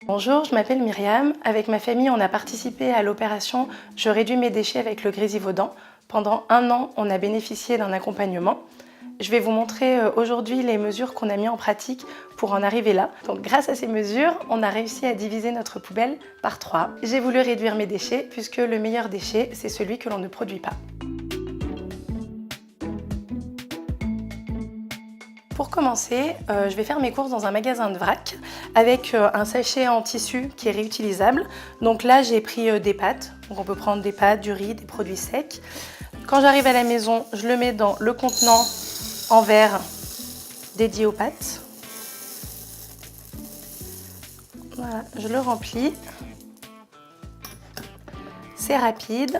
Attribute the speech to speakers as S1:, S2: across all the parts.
S1: Bonjour, je m'appelle Myriam. Avec ma famille, on a participé à l'opération Je réduis mes déchets avec le Grésivaudan. Pendant 1 an, on a bénéficié d'un accompagnement. Je vais vous montrer aujourd'hui les mesures qu'on a mises en pratique pour en arriver là. Donc grâce à ces mesures, on a réussi à diviser notre poubelle par 3. J'ai voulu réduire mes déchets puisque le meilleur déchet, c'est celui que l'on ne produit pas. Pour commencer, je vais faire mes courses dans un magasin de vrac avec un sachet en tissu qui est réutilisable. Donc là, j'ai pris des pâtes. Donc on peut prendre des pâtes, du riz, des produits secs. Quand j'arrive à la maison, je le mets dans le contenant en verre dédié aux pâtes. Voilà, je le remplis. C'est rapide.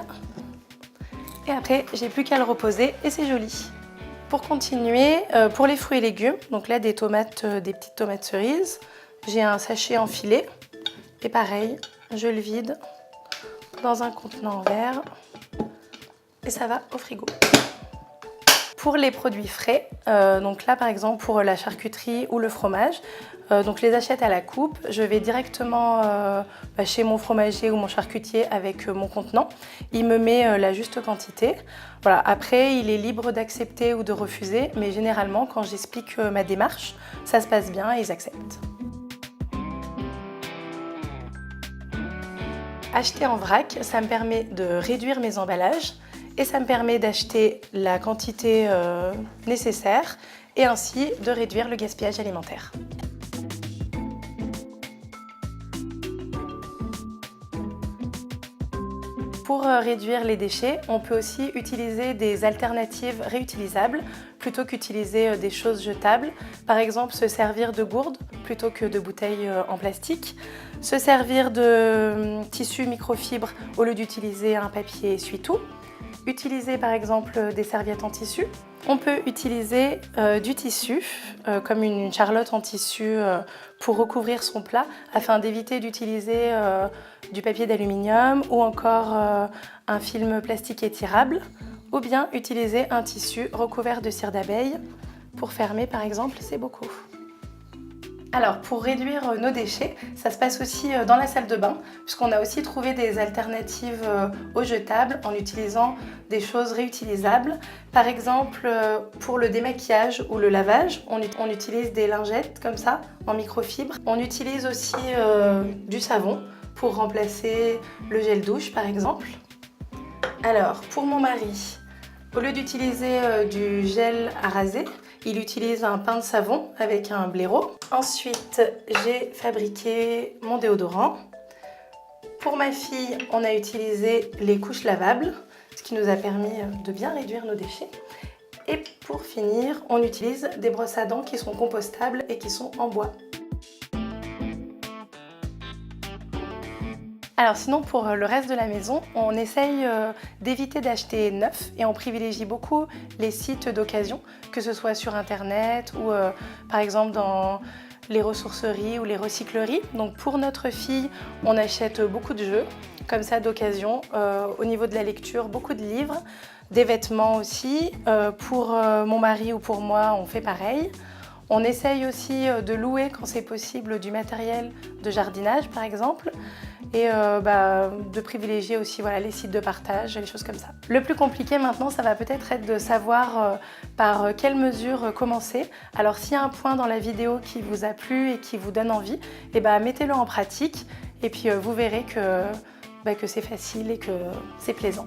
S1: Et après, j'ai plus qu'à le reposer et c'est joli. Pour continuer, pour les fruits et légumes, donc là des tomates, des petites tomates cerises, j'ai un sachet en filet et pareil, je le vide dans un contenant en verre et ça va au frigo. Pour les produits frais, donc là par exemple pour la charcuterie ou le fromage, donc je les achète à la coupe, je vais directement chez mon fromager ou mon charcutier avec mon contenant, il me met la juste quantité. Voilà. Après il est libre d'accepter ou de refuser, mais généralement quand j'explique ma démarche, ça se passe bien et ils acceptent. Acheter en vrac, ça me permet de réduire mes emballages et ça me permet d'acheter la quantité nécessaire et ainsi de réduire le gaspillage alimentaire. Pour réduire les déchets, on peut aussi utiliser des alternatives réutilisables plutôt qu'utiliser des choses jetables. Par exemple, se servir de gourdes plutôt que de bouteilles en plastique. Se servir de tissu microfibre au lieu d'utiliser un papier essuie-tout. Utiliser par exemple des serviettes en tissu. On peut utiliser du tissu, comme une charlotte en tissu pour recouvrir son plat afin d'éviter d'utiliser du papier d'aluminium ou encore un film plastique étirable, ou bien utiliser un tissu recouvert de cire d'abeille pour fermer par exemple ses bocaux. Alors pour réduire nos déchets, ça se passe aussi dans la salle de bain, puisqu'on a aussi trouvé des alternatives aux jetables en utilisant des choses réutilisables. Par exemple, pour le démaquillage ou le lavage, on utilise des lingettes comme ça, en microfibre. On utilise aussi du savon pour remplacer le gel douche par exemple. Alors pour mon mari, au lieu d'utiliser du gel à raser, il utilise un pain de savon avec un blaireau. Ensuite, j'ai fabriqué mon déodorant. Pour ma fille, on a utilisé les couches lavables, ce qui nous a permis de bien réduire nos déchets. Et pour finir, on utilise des brosses à dents qui sont compostables et qui sont en bois. Alors sinon pour le reste de la maison, on essaye d'éviter d'acheter neuf et on privilégie beaucoup les sites d'occasion, que ce soit sur internet ou par exemple dans les ressourceries ou les recycleries. Donc pour notre fille, on achète beaucoup de jeux, comme ça d'occasion. Au niveau de la lecture, beaucoup de livres, des vêtements aussi. Pour mon mari ou pour moi, on fait pareil. On essaye aussi de louer quand c'est possible du matériel de jardinage par exemple et de privilégier aussi les sites de partage, les choses comme ça. Le plus compliqué maintenant, ça va peut-être être de savoir par quelle mesure commencer. Alors s'il y a un point dans la vidéo qui vous a plu et qui vous donne envie, mettez-le en pratique et puis vous verrez que c'est facile et que c'est plaisant.